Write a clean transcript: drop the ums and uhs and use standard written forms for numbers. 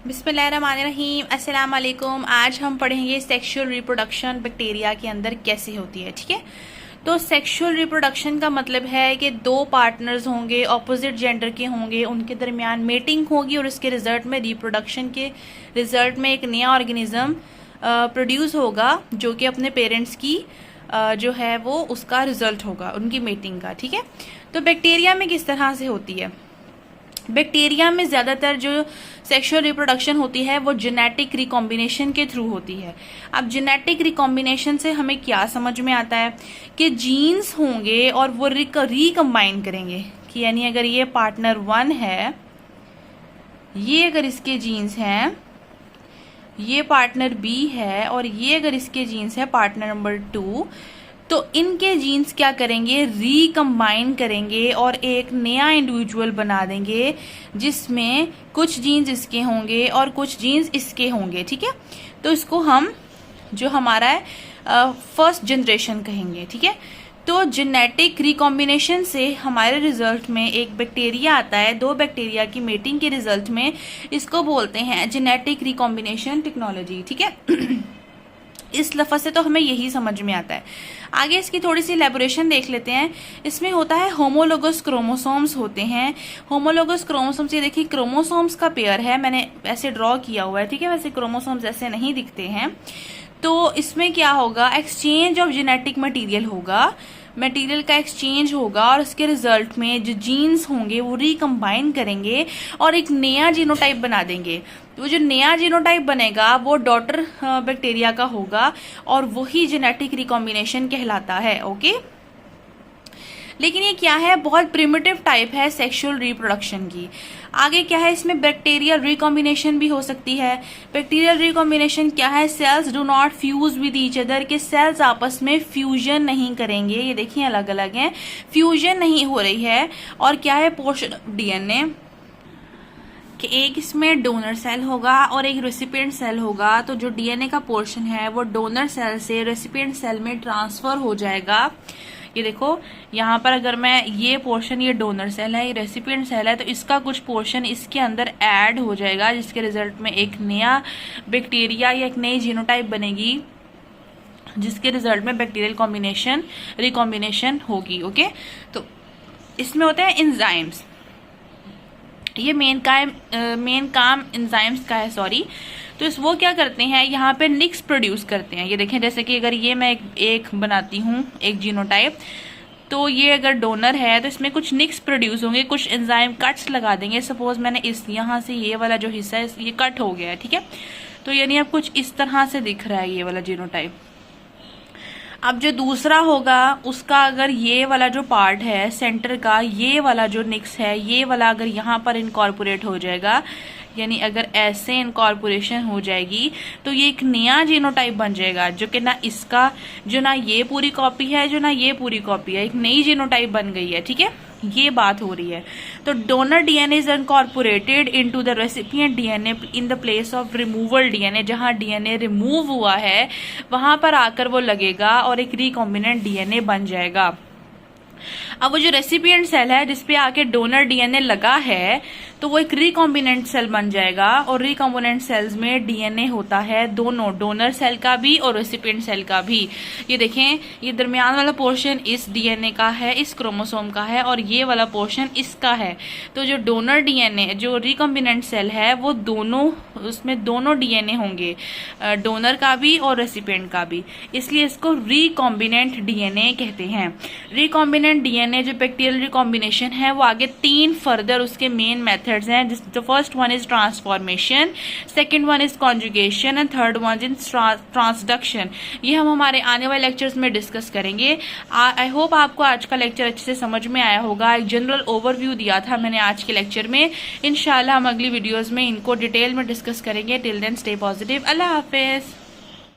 बिस्मिल्लाहिर्रहमानिर्रहीम, अस्सलाम वालेकुम। आज हम पढ़ेंगे सेक्सुअल रिप्रोडक्शन बैक्टीरिया के अंदर कैसे होती है। ठीक है, तो सेक्सुअल रिप्रोडक्शन का मतलब है कि दो पार्टनर्स होंगे, ऑपोजिट जेंडर के होंगे, उनके दरमियान मेटिंग होगी और उसके रिजल्ट में रिप्रोडक्शन के रिजल्ट में एक नया ऑर्गेनिज्म प्रोड्यूस होगा जो कि अपने पेरेंट्स की जो है वो उसका रिजल्ट होगा उनकी मेटिंग का। ठीक है, तो बैक्टीरिया में किस तरह से होती है? बैक्टीरिया में ज्यादातर जो सेक्सुअल रिप्रोडक्शन होती है वो जेनेटिक रिकॉम्बिनेशन के थ्रू होती है। अब जेनेटिक रिकॉम्बिनेशन से हमें क्या समझ में आता है कि जीन्स होंगे और वो रिकम्बाइन करेंगे कि यानी अगर ये पार्टनर 1 है, ये अगर इसके जीन्स हैं, ये पार्टनर बी है और ये अगर इसके जीन्स है पार्टनर नंबर 2, तो इनके जीन्स क्या करेंगे, रिकम्बाइन करेंगे और एक नया इंडिविजुअल बना देंगे जिसमें कुछ जीन्स इसके होंगे और कुछ जीन्स इसके होंगे। ठीक है, तो इसको हम जो हमारा है फर्स्ट जनरेशन कहेंगे। ठीक है, तो जेनेटिक रिकॉम्बिनेशन से हमारे रिजल्ट में एक बैक्टीरिया आता है, दो बैक्टीरिया की मेटिंग के रिजल्ट में, इसको बोलते हैं जेनेटिक रिकॉम्बिनेशन टेक्नोलॉजी। ठीक है, इस लफ्ज़ से तो हमें यही समझ में आता है। आगे इसकी थोड़ी सी इलेबोरेशन देख लेते हैं। इसमें होता है होमोलोगस क्रोमोसोम्स होते हैं। होमोलोगस क्रोमोसोम्स, ये देखिए क्रोमोसोम्स का पेयर है, मैंने ऐसे ड्रॉ किया हुआ है। ठीक है, वैसे क्रोमोसोम्स ऐसे नहीं दिखते हैं। तो इसमें क्या होगा, एक्सचेंज ऑफ जेनेटिक मटेरियल होगा, मटेरियल का एक्सचेंज होगा और इसके रिजल्ट में जो जीन्स होंगे वो रिकम्बाइन करेंगे और एक नया जीनोटाइप बना देंगे। वो जो नया जीनोटाइप बनेगा वो डॉटर बैक्टीरिया का होगा और वही जेनेटिक रिकॉम्बिनेशन कहलाता है। ओके, लेकिन ये क्या है, बहुत प्रिमिटिव टाइप है सेक्सुअल रिप्रोडक्शन की। आगे क्या है, इसमें बैक्टीरियल रिकॉम्बिनेशन भी हो सकती है। बैक्टीरियल रिकॉम्बिनेशन क्या है, sales do not fuse with each other, के सेल्स आपस में फ्यूजन नहीं करेंगे। ये देखिए अलग अलग हैं, फ्यूजन नहीं हो रही है। और क्या है, पोर्शन ऑफ डीएनए कि एक इसमें डोनर सेल होगा और एक रेसिपिएंट सेल होगा। तो जो डीएनए का पोर्शन है वो डोनर सेल से रेसिपिएंट सेल में ट्रांसफर हो जाएगा। ये देखो यहाँ पर अगर मैं ये पोर्शन, ये डोनर सेल है, ये रेसिपिएंट सेल है, तो इसका कुछ पोर्शन इसके अंदर ऐड हो जाएगा जिसके रिजल्ट में एक नया बैक्टीरिया या एक नई जीनोटाइप बनेगी जिसके रिजल्ट में बैक्टीरियल कॉम्बिनेशन रिकॉम्बिनेशन होगी। ओके, तो इसमें होते हैं एंजाइम्स। ये मेन काम एंजाइम्स का है, सॉरी। तो वो क्या करते हैं, यहाँ पे निक्स प्रोड्यूस करते हैं। ये देखें, जैसे कि अगर ये मैं एक बनाती हूँ एक जीनोटाइप, तो ये अगर डोनर है तो इसमें कुछ निक्स प्रोड्यूस होंगे, कुछ एंजाइम कट्स लगा देंगे। सपोज मैंने यहाँ से ये वाला जो हिस्सा है ये कट हो गया है। ठीक है, तो यानी अब कुछ इस तरह से दिख रहा है ये वाला जीनोटाइप। अब जो दूसरा होगा उसका अगर ये वाला जो पार्ट है सेंटर का, ये वाला जो निक्स है, ये वाला अगर यहाँ पर इनकॉर्पोरेट हो जाएगा, यानी अगर ऐसे इनकॉर्पोरेशन हो जाएगी तो ये एक नया जीनोटाइप बन जाएगा जो कि ना इसका, जो ना ये पूरी कॉपी है, जो ना ये पूरी कॉपी है, एक नई जीनोटाइप बन गई है। ठीक है, ये बात हो रही है। तो donor DNA is incorporated into the recipient DNA in the place of removal DNA. जहां डीएनए रिमूव हुआ है वहां पर आकर वो लगेगा और एक रिकॉम्बिनेंट डीएनए बन जाएगा। अब वो जो रेसिपिएंट सेल है जिसपे आके डोनर डीएनए लगा है तो वो एक रिकॉम्बिनेंट सेल बन जाएगा और रिकॉम्बिनेंट सेल्स में डीएनए होता है दोनों, डोनर सेल का भी और रेसिपिएंट सेल का भी। ये देखें, ये दरमियान वाला पोर्शन इस डीएनए का है, इस क्रोमोसोम का है, और ये वाला पोर्शन इसका है। तो जो डोनर डीएनए, जो रिकॉम्बिनेंट सेल है, वो दोनों, उसमें दोनों डीएनए होंगे, डोनर का भी और रेसिपिएंट का भी, इसलिए इसको रिकॉम्बिनेंट डीएनए कहते हैं। रिकॉम्बिनेंट डीएनए जो बैक्टीरियल रिकॉम्बिनेशन है वो आगे 3 फर्दर उसके मेन मेथड्स हैं। The first one is transformation, second one is conjugation and third one is transduction. ये हम हमारे आने वाले लेक्चर्स में डिस्कस करेंगे। आई होप आपको आज का लेक्चर अच्छे से समझ में आया होगा। एक जनरल ओवरव्यू दिया था मैंने आज के लेक्चर में। इंशाल्लाह हम अगली वीडियोज में इनको डिटेल में डिस्कस करेंगे। Till then stay positive. अल्लाह हाफिज।